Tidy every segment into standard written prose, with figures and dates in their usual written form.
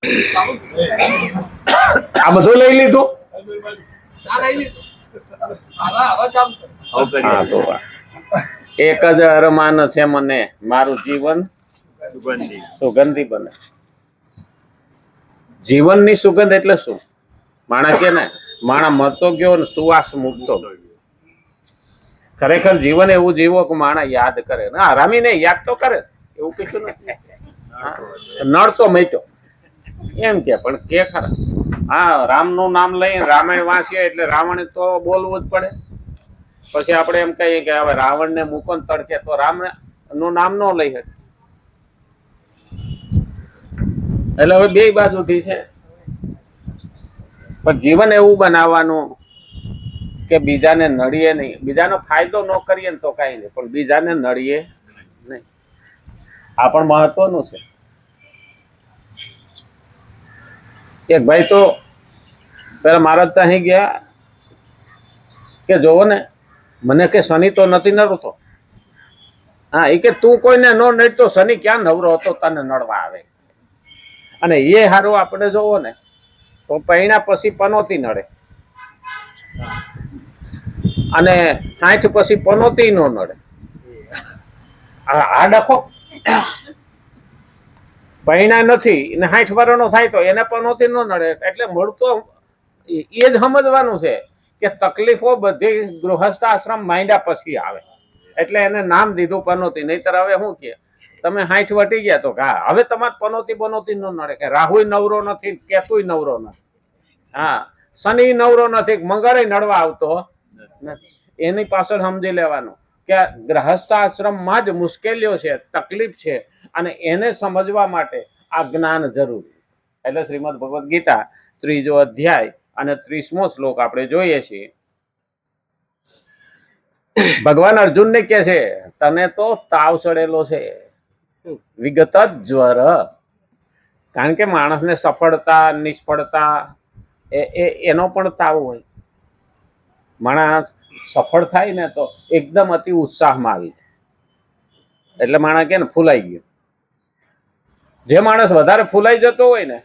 આ બધું લઈ લીધું. એક જ અરમાન છે મને, મારું જીવન સુગંધી બને. જીવનની સુગંધ એટલે શું? માણા કે ને માણા મરતો ગયો ને સુવાસ મૂકતો. ખરેખર જીવન એવું જીવો કે માણા યાદ કરે ને, હરામી ને યાદ તો કરે, એવું કશું નથી. નળ તો મેટ્યો એમ કે, પણ કે ખરા હા રામનું નામ લઈને રામાયણ વાંચીએ એટલે રાવણ તો બોલવું જ પડે. પછી આપણે એમ કહીએ કે હવે રાવણને મૂકો ને તડકે તો રામ નું નામ ન લઈ શકે. એટલે હવે બે બાજુથી છે, પણ જીવન એવું બનાવવાનું કે બીજાને નડીએ નહીં. બીજાનો ફાયદો ન કરીએ ને તો કઈ નહીં, પણ બીજાને નડીએ નહીં. આ પણ મહત્વનું છે. એક ભાઈ તો પેલા મહારાજ ત્યાં ગયા કે જોવો ને મને કે શનિ તો નથી નડતો. હા એ કે તું કોઈને ન નડતો શનિ ક્યાં નવરો હતો તને નડવા આવે. અને એ હારું આપણે જોવો ને તો પૈણા પછી પનોતી નડે અને 60 પછી પનોતી નો નડે. આ ડખો પૈણા નથી ને 60 વર્ષનો થાય તો એને પનોતી ન નડે. એટલે મળતો એ જ સમજવાનું છે કે તકલીફો બધી ગૃહસ્થ આશ્રમ માંડ્યા પછી આવે. એટલે એને નામ દીધું પનોતી. નહીતર હવે શું કે તમે 60 વટી ગયા તો હા હવે તમારે પનોતી બનોતી ન નડે. કે રાહુય નવરો નથી, કેતુય નવરો નથી, હા શનિ નવરો નથી, મંગળે નડવા આવતો નથી. એની પાછળ સમજી લેવાનું કે ગ્રહસ્થ આશ્રમમાં જ મુશ્કેલીઓ છે, તકલીફ છે, અને એને સમજવા માટે આ જ્ઞાન જરૂરી. એટલે શ્રીમદ ભગવદ્ ગીતા 3જો અધ્યાય અને 30મો શ્લોક આપણે જોઈએ છીએ. ભગવાન અર્જુનને કહે છે તને તો તાવ ચડેલો છે, વિગત જ્વર. કારણ કે માણસને સફળતા નિષ્ફળતા એનો પણ તાવ હોય. માણસ સફળ થાય ને તો એકદમ અતિ ઉત્સાહમાં આવી જાય, એટલે માણસ કે ને ફૂલાઈ ગયો. જે માણસ વધારે ફૂલાઈ જતો હોય ને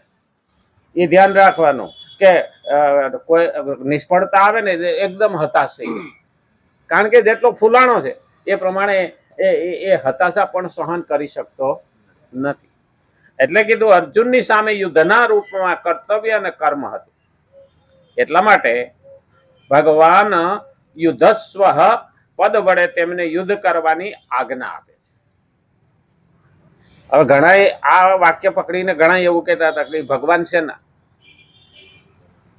એ ધ્યાન રાખવાનું કે કોઈ નિષ્ફળતા આવે ને એકદમ હતાશ થઈ જાય. કારણ કે જેટલો ફૂલાણો છે એ પ્રમાણે એ હતાશા પણ સહન કરી શકતો નથી. એટલે કીધું અર્જુનની સામે યુદ્ધના રૂપમાં કર્તવ્ય અને કર્મ હતું. એટલા માટે ભગવાન યુદ્ધસ્વ પદ વડે તેમને યુદ્ધ કરવાની આજ્ઞા આપે છે. હવે ઘણા આ વાક્ય પકડીને ઘણા એવું કહેતા હતા કે ભગવાન છે ને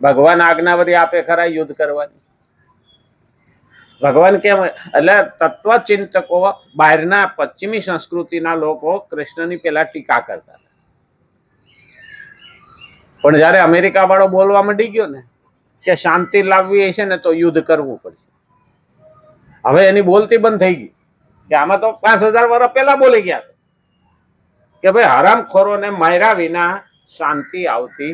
ભગવાન આજ્ઞાવરી આપે ખરા યુદ્ધ કરવાની. ભગવાન કેમ? એટલે તત્વચિંતકો બહારના પશ્ચિમી સંસ્કૃતિના લોકો કૃષ્ણની પેલા ટીકા કરતા હતા. પણ જયારે અમેરિકા વાળો બોલવા માંડી ગયો ને કે શાંતિ લાવવી છે ને તો યુદ્ધ કરવું પડશે, હવે એની બોલતી બંધ થઈ ગઈ. કે આમાં તો 5000 વર્ષ પહેલા બોલી ગયા કે ભાઈ હરામખોરોને માર્યા વિના શાંતિ આવતી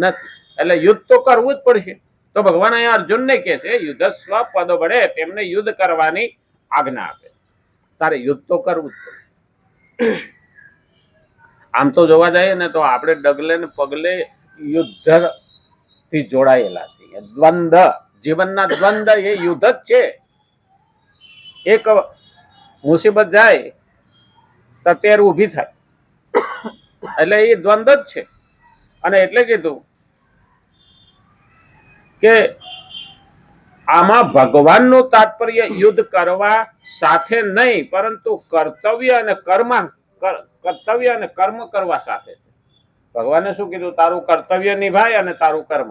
નથી, એટલે યુદ્ધ તો કરવું જ પડશે. તો ભગવાન અહીંયા અર્જુનને કહે છે યુદ્ધસ્વ પદ વડે તેમને યુદ્ધ કરવાની આજ્ઞા આપે. તારે યુદ્ધ તો કરવું જ પડે. આમ તો જોવા જઈએ ને તો આપણે ડગલે ને પગલે યુદ્ધ થી જોડાયેલા છીએ. દ્વંદ્વ, જીવનના દ્વંદ્વ એ યુદ્ધ જ છે. એક મુસીબત જાય તો તેર ઊભી થાય, એટલે એ દ્વંદ્વ જ છે. અને એટલે કીધું કે આમાં ભગવાનનું તાત્પર્ય યુદ્ધ કરવા સાથે નહીં પરંતુ કર્તવ્ય અને કર્મ કરવા સાથે. ભગવાને શું કીધું? તારું કર્તવ્ય નિભાય અને તારું કર્મ.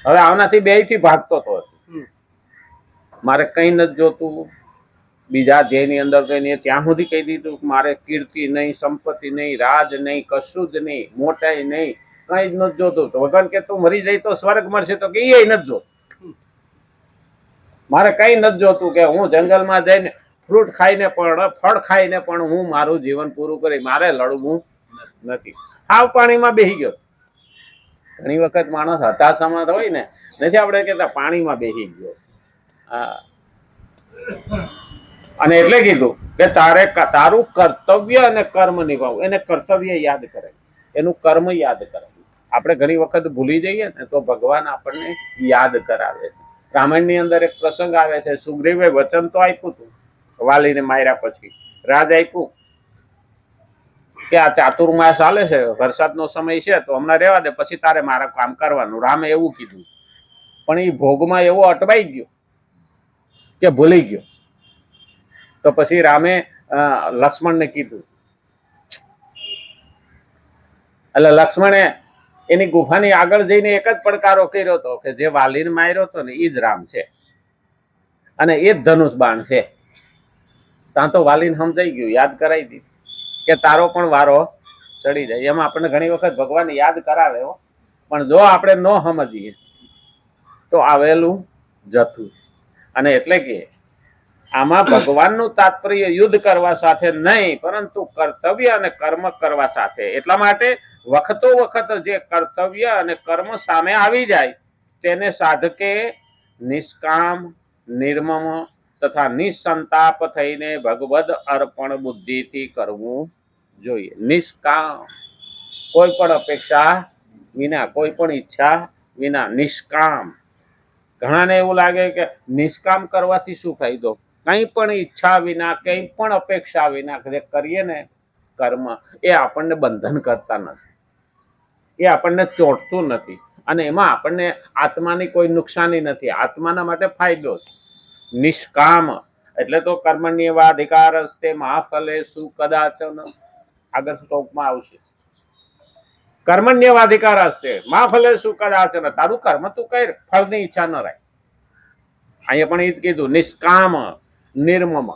હવે આનાથી બે થી ભાગતો હતો. મારે કઈ નથી જોતું, બીજા જેની અંદર ત્યાં સુધી કહી દીધું મારે કીર્તિ નહીં, સંપત્તિ નહીં, રાજ નહીં, કશું જ નહીં, મોટાઈ નહીં, કઈ જ નથી જોતું. તો ભગવાન કે તું મરી જાય તો સ્વર્ગ મળશે, તો કે એ નથી જોતું. મારે કઈ નથી જોતું કે હું જંગલમાં જઈને ફ્રૂટ ખાઈને પણ ફળ ખાઈને પણ હું મારું જીવન પૂરું કરી, મારે લડવું નથી. હાવ પાણીમાં બેસી ગયો. ઘણી વખત માણસ હતાશામાં હોય ને, નથી આપણે કહેતા પાણીમાં બેસી ગયો. હા, અને એટલે કીધું કે તારે તારું કર્તવ્ય અને કર્મ નિભાવવું. એને કર્તવ્ય યાદ કરે. એનું કર્મ યાદ કરાવ્યું. આપણે ઘણી વખત ભૂલી જઈએ ને તો ભગવાન આપણને યાદ કરાવે છે. રામાયણની અંદર એક પ્રસંગ આવે છે, સુગ્રીવે વચન તો આપ્યું હતું વાલીને માર્યા પછી, રાજ આપ્યું કે આ ચાતુર્માસ ચાલે છે, વરસાદનો સમય છે તો હમણાં રહેવા દે, પછી તારે મારા કામ કરવાનું. રામે એવું કીધું, પણ એ ભોગમાં એવો અટવાઈ ગયો કે ભૂલી ગયો. તો પછી રામે લક્ષ્મણને કીધું, એટલે લક્ષ્મણે એની ગુફાની આગળ જઈને એક જ પડકારો કર્યો હતો કે જે વાલીને માર્યો હતો ને એ જ રામ છે અને એ જ ધનુષ બાણ છે. ત્યાં તો વાલીને સમજાઈ ગયું, યાદ કરાવી દીધું કે તારો પણ વારો ચડી જાય. એમાં આપણને ઘણી વખત ભગવાન યાદ કરાવે, પણ જો આપણે ન સમજીએ તો આવેલું જતું. અને એટલે કે આમાં ભગવાનનું તાત્પર્ય યુદ્ધ કરવા સાથે નહીં, પરંતુ કર્તવ્ય અને કર્મ કરવા સાથે. એટલા માટે વખતો વખત જે કર્તવ્ય અને કર્મ સામે આવી જાય તેને સાધકે નિષ્કામ, નિર્મમ તથા નિસંતાપ થઈને ભગવદ અર્પણ બુદ્ધિથી કરવું જોઈએ. નિષ્કામ, કોઈ પણ અપેક્ષા વિના, કોઈ પણ ઈચ્છા વિના, નિષ્કામ. ઘણાને એવું લાગે કે નિષ્કામ કરવાથી શું ફાયદો? કંઈ પણ ઈચ્છા વિના, કંઈ પણ અપેક્ષા વિના જે કરીએ ને કર્મ, એ આપણને બંધન કરતા નથી, એ આપણને ચોંટતું નથી, અને એમાં આપણને આત્માની કોઈ નુકસાની નથી, આત્માના માટે ફાયદો છે. નિષ્કામ એટલે તો કર્મણ્યેવાધિકારસ્તે મા ફલેષુ કદાચન, આગળ શ્લોકમાં આવશે. કર્મણ્યેવાધિકારસ્તે મા ફલેષુ કદાચન, તારું કર્મ તું કર, ફળની ઈચ્છા ન રાખ. અહીંયા પણ એ જ કીધું, નિષ્કામ, નિર્મમ,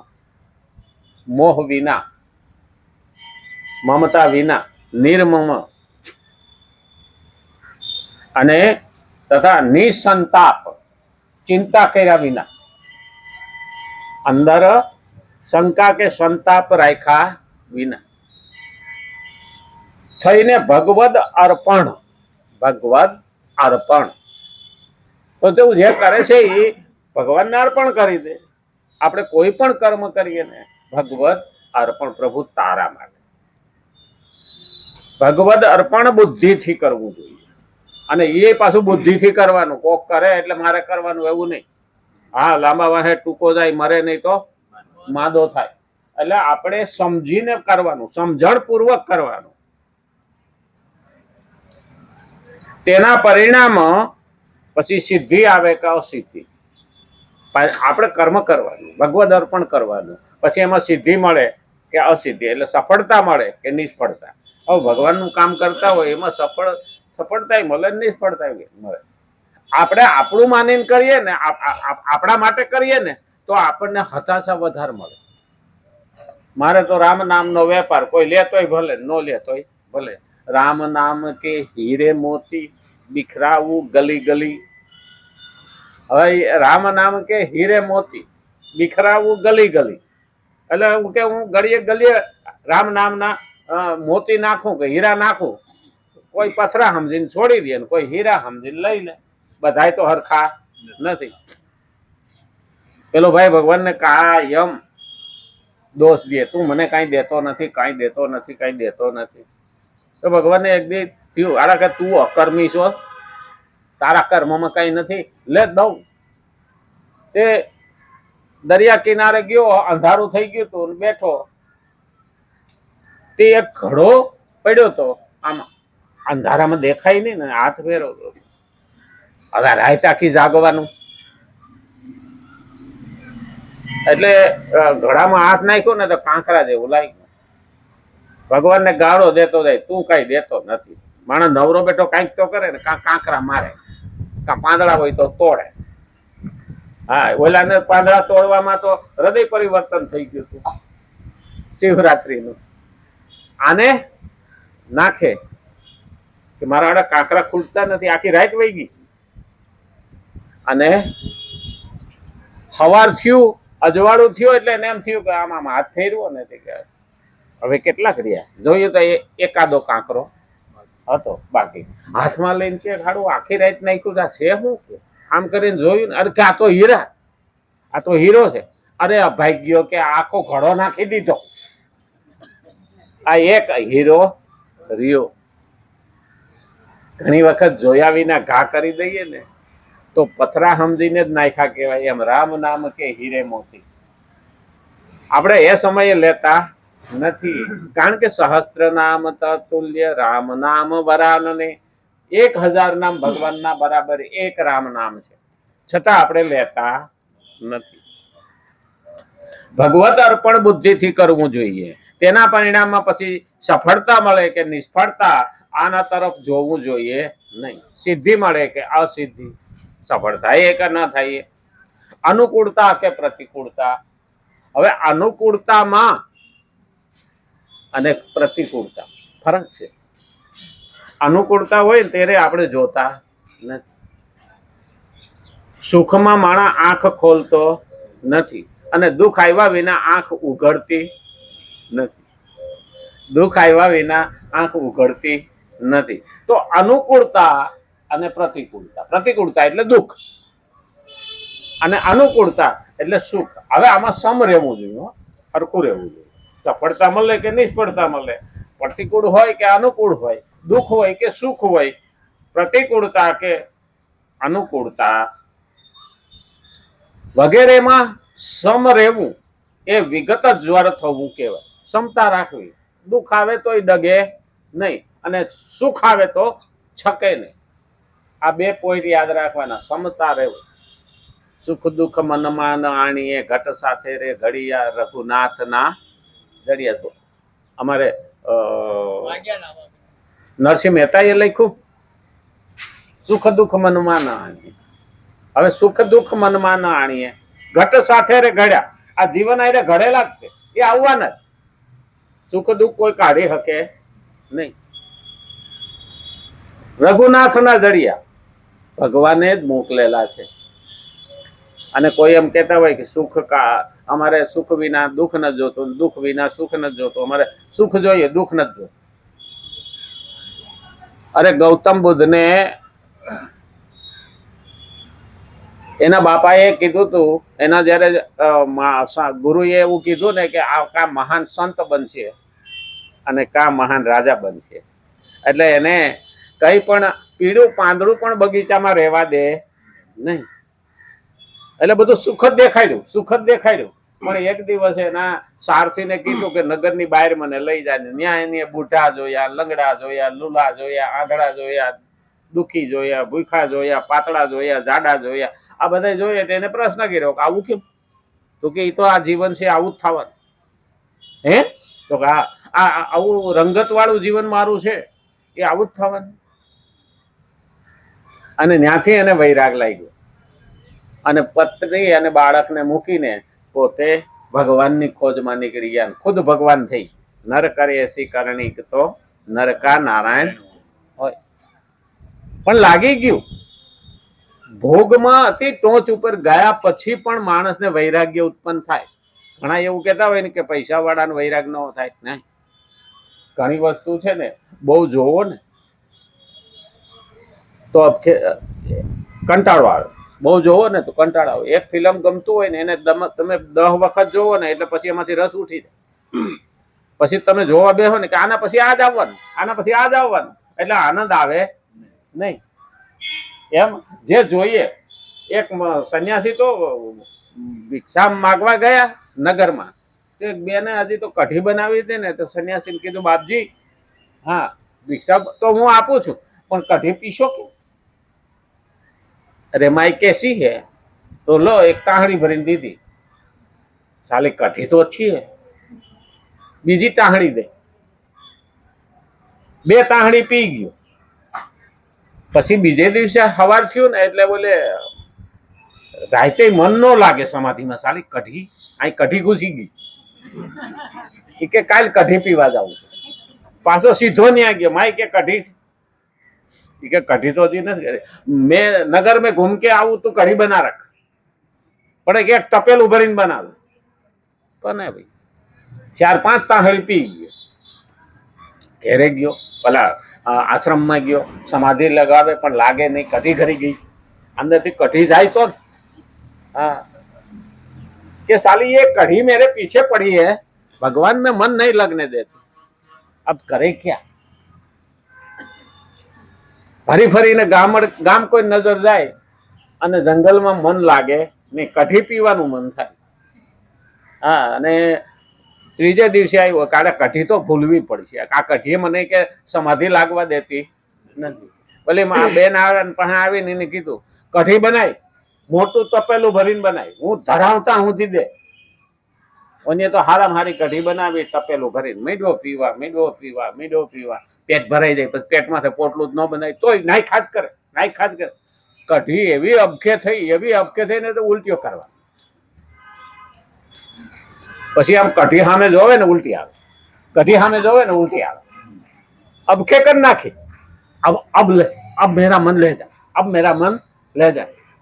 મોહ વિના, મમતા વિના, નિર્મમ, અને તથા નિસંતાપ, ચિંતા કર્યા વિના, અંદર શંકા કે સંતાપ રાખ્યા વિના, થઈને ભગવદ અર્પણ. ભગવદ અર્પણ તો તેવું જે કરે છે એ ભગવાનને અર્પણ કરી દે. આપણે કોઈ પણ કર્મ કરીએ ને ભગવદ અર્પણ, પ્રભુ તારા માટે. ભગવદ અર્પણ બુદ્ધિથી કરવું જોઈએ, અને એ પાછું બુદ્ધિથી કરવાનું. કોક કરે એટલે મારે કરવાનું એવું નહીં. હા, લાંબા વાહે ટૂંકો જાય, મરે નહીં તો માદો થાય. એટલે આપણે સમજીને કરવાનું, સમજણપૂર્વક કરવાનું. તેના પરિણામ પછી સિદ્ધિ આવે કે અસિદ્ધિ. આપણે કર્મ કરવાનું, ભગવદ અર્પણ કરવાનું, પછી એમાં સિદ્ધિ મળે કે અસિદ્ધિ, એટલે સફળતા મળે કે નિષ્ફળતા. હવે ભગવાનનું કામ કરતા હોય એમાં સફળતા મળે, નિષ્ફળતા મળે. આપણે આપણું માનીને કરીએ ને, આપણા માટે કરીએ ને તો આપણને હતાશા વધારે મળે. મારે તો રામ નામનો વેપાર, કોઈ લે તોય ભલે, ન લે તોય ભલે. રામ નામ કે હીરે મોતી બિખરાવું ગલી ગલી. હવે રામ નામ કે હીરે મોતી બિખરાવું ગલી ગલી, એટલે હું ગલીએ ગલીએ રામ નામના મોતી નાખું કે હીરા નાખું, કોઈ પથરા સમજીને છોડી દે, કોઈ હીરા સમજીને લઈ લે. બધાય તો હરખા નથી. પેલો ભાઈ ભગવાનને કાયમ દોષ દે, તું મને કાંઈ દેતો નથી, કાંઈ દેતો નથી, કાંઈ દેતો નથી. તો ભગવાનને એક દી થયું, આડા કે તું અકર્મી છો, તારા કર્મમાં કાંઈ નથી, લે દઉં. તે દરિયા કિનારે ગયો, અંધારું થઈ ગયું હતું, બેઠો. તે એક ઘડો પડ્યો હતો, આમ અંધારામાં દેખાય નહીં ને, હાથ ફેરવતો. હવે રાત આખી જાગવાનું, એટલે ઘડામાં હાથ નાખ્યો ને તો કાંકરા જેવું લાગ્યું. ભગવાનને ગાળો દેતો જાય, તું કઈ દેતો નથી. માણસ નવરો બેઠો કાંઈક તો કરે ને, કાંકરા મારે, કાં પાંદડા હોય તો તોડે. હા, ઓલાને પાંદડા તોડવામાં તો હૃદય પરિવર્તન થઈ ગયું હતું શિવરાત્રીનું. આને નાખે કે મારા આડા કાંકરા ખૂટતા નથી, આખી રાત વહી ગઈ. અને સવાર થયું, અજવાળું થયું, એટલે એને એમ થયું કે આમાં હાથ ફેરવો ને, હવે કેટલાક રહ્યા જોયું તો એકાદો કાંકરો હતો બાકી. હાથમાં લઈને કે ખાડું આખી રાત નાખ્યું છે શું કે, આમ કરીને જોયું ને, અરે કે આ તો હીરા, આ તો હીરો છે. અરે અભાગ્યો કે આખો ઘડો નાખી દીધો. આ એક હીરો રહ્યો. ઘણી વખત જોયા વિના ઘા કરી દઈએ ને તો પથરા સમજીને જ નાખ્યા કહેવાય. એમ રામ નામ કે હીરે મોતી. આપણે એ સમયે લેતા નથી, કારણ કે સહસ્ત્ર નામ તતુલ્ય રામ નામ વરાનને. 1000 નામ ભગવાનના બરાબર એક રામ નામ છે, છતાં આપણે લેતા નથી. ભગવત અર્પણ બુદ્ધિથી કરવું જોઈએ. તેના પરિણામમાં પછી સફળતા મળે કે નિષ્ફળતા આના તરફ જોવું જોઈએ નહીં. સિદ્ધિ મળે કે અસિદ્ધિ, સફળ થાય કે ન થાય, અનુકૂળતા કે પ્રતિકૂળતા. હવે અનુકૂળતામાં અને પ્રતિકૂળતા ફરક છે. અનુકૂળતા હોય ને ત્યારે આપણે જોતા નથી. સુખમાં માણસ આંખ ખોલતો નથી અને દુઃખ આવ્યા વિના આંખ ઉઘડતી નથી. દુઃખ આવ્યા વિના આંખ ઉઘડતી નથી. તો અનુકૂળતા અને પ્રતિકૂળતા. પ્રતિકૂળતા એટલે દુઃખ અને અનુકૂળતા એટલે સુખ. હવે આમાં સમ રહેવું જોઈએ, હરખું રહેવું જોઈએ. સફળતા મળે કે નિષ્ફળતા મળે, પ્રતિકૂળ હોય કે અનુકૂળ હોય, દુઃખ હોય કે સુખ હોય, પ્રતિકૂળતા કે અનુકૂળતા વગેરેમાં સમ રહેવું એ વિગત જ્વર થવું કહેવાય. સમતા રાખવી. દુઃખ આવે તોય ડગે નહીં અને સુખ આવે તો છકે નહીં. આ 2 પોઈન્ટ યાદ રાખવાના. સમતા રહેવું. સુખ દુઃખ મનમાં આણીએ, ઘટ સાથે રે ઘડિયા, રઘુનાથના જડિયા. અમારે નરસિંહ મહેતાએ લખ્યું, સુખ દુઃખ મનમાં ના આણીએ. હવે સુખ દુઃખ મનમાં ના આણીએ, ઘટ સાથે રે ઘડ્યા. આ જીવન આરે ઘડેલા જ છે, એ આવવાના જ. સુખ દુઃખ કોઈ કાઢી શકે નહીં. રઘુનાથના જડિયા ભગવાને જ મોકલેલા છે. અને કોઈ એમ કહેતા હોય કે સુખ અમારે સુખ વિના દુઃખ ન જોતું, દુઃખ વિના સુખ ન જોતું, અમારે સુખ જોઈએ દુઃખ નથી જોતું. અરે ગૌતમ બુદ્ધને એના બાપાએ કીધું હતું, એના જ્યારે ગુરુએ એવું કીધું ને કે આ કા મહાન સંત બનશે અને કા મહાન રાજા બનશે, એટલે એને કંઈ પણ પીળું પાંદડું પણ બગીચામાં રહેવા દે નહીં. એટલે બધું સુખ જ દેખાડ્યું, સુખ જ દેખાડ્યું. પણ એક દિવસ એના સારથીને કીધું કે નગરની બહાર મને લઈ જાય. ન્યાય એને બુઢા જોયા, લંગડા જોયા, લુલા જોયા, આંધળા જોયા, દુઃખી જોયા, ભૂખા જોયા, પાતળા જોયા, જાડા જોયા. આ બધા જોઈએ તો એને પ્રશ્ન કર્યો કે આવું કેમ? તો કે એ તો આ જીવન છે, આવું જ થવાનું. હે તો કે આવું રંગત વાળું જીવન મારું છે, એ આવું જ થવાનું. અને ત્યાંથી એને વૈરાગ લાગ્યો અને પત્ની અને બાળકને મૂકીને પોતે ભગવાનની ખોજમાં નીકળી ગયા. ખુદ ભગવાન થઈ. નર કરે એસી કરણી તો નરકા નારાયણ હોય. પણ લાગી ગયું. ભોગમાં અતિ ટોચ ઉપર ગયા પછી પણ માણસને વૈરાગ્ય ઉત્પન્ન થાય. ઘણા એવું કહેતા હોય ને કે પૈસા વાળાને વૈરાગ ન થાય. નહીં, ઘણી વસ્તુ છે ને બહુ જોવો ને તો કંટાળો આવે. બહુ જોવો ને તો કંટાળો આવે. એક ફિલ્મ ગમતું હોય ને એને તમે 10 વખત જોવો ને એટલે પછી એમાંથી રસ ઉઠી જાય. પછી તમે જોવા બેસો ને કે આના પછી આ જ આવવાનું, આના પછી આ જ આવવાનું, એટલે આનંદ આવે નહીં. એમ જે જોઈએ. એક સંન્યાસી તો ભિક્ષા માગવા ગયા નગરમાં. તે બેને હજી તો કઢી બનાવી હતી ને, તો સંન્યાસીને કીધું, બાપજી હા ભિક્ષા તો હું આપું છું, પણ કઢી પીશો કે? અરે માઈ कैसी है? तो लो एक ताहड़ी भरीने दीदी. साले कढ़ी तो अच्छी है, બીજી તાહડી દે. 2 તાહડી પી ગયો. પછી બીજે દિવસે સવાર થયું ને એટલે બોલે રાતે મન ન લાગે સમાધિમાં. સાલી કઢી અહીં કઢી ઘૂસી ગઈ. એ કે કાલ કઢી પીવા જાઉં. પાછો સીધો ન્યા ગયો. માય કે કઢી કે कढ़ी तो हजी नहीं, मैं नगर में घूम के आऊं तो कढ़ी बना रख, પણ એક તપેલું ભરીને બનાવે. બને ભાઈ 4-5 તાહડી પી ગયો. ઘેરે ગયો, પેલા આશ્રમમાં ગયો, સમાધિ લગાવે પણ લાગે નહીં. કઢી ઘરી ગઈ. અંદરથી કઢી જાય તો हाँ कि साली ये कढ़ी मेरे पीछे पड़ी है, भगवान में मन नहीं लगने देती, अब करे क्या? ફરી ફરીને ગામ કોઈ નજર જાય અને જંગલમાં મન લાગે ને કઢી પીવાનું મન થાય. હા, અને ત્રીજે દિવસે આવ્યો કાલે કઢી તો ભૂલવી પડશે. આ કઢી મને કે સમાધિ લાગવા દેતી નથી. ભલે બેન આવે પાસે આવીને એને કીધું કઢી બનાય, મોટું તપેલું ભરીને બનાય, હું ધરાવતા સુધી દે. અને તો હારામ હારી કઢી બનાવી, તપેલું ભરીને મીઠો પીવા, પેટ ભરાઈ જાય. પછી પેટમાંથી પોટલું જ ન બનાય તોય નાઈ ખાજ કરે. કઢી એવી અબખે થઈ ને તો ઉલટીઓ કરવા. પછી આમ કઢી સામે જોવે ને ઉલટી આવે, અબખે કરી નાખી. अब मेरा मन ले जा,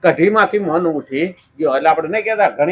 कઢીમાંથી મન ઉઠી ગયો. એટલે આપણે નહીં કહેતા ઘણી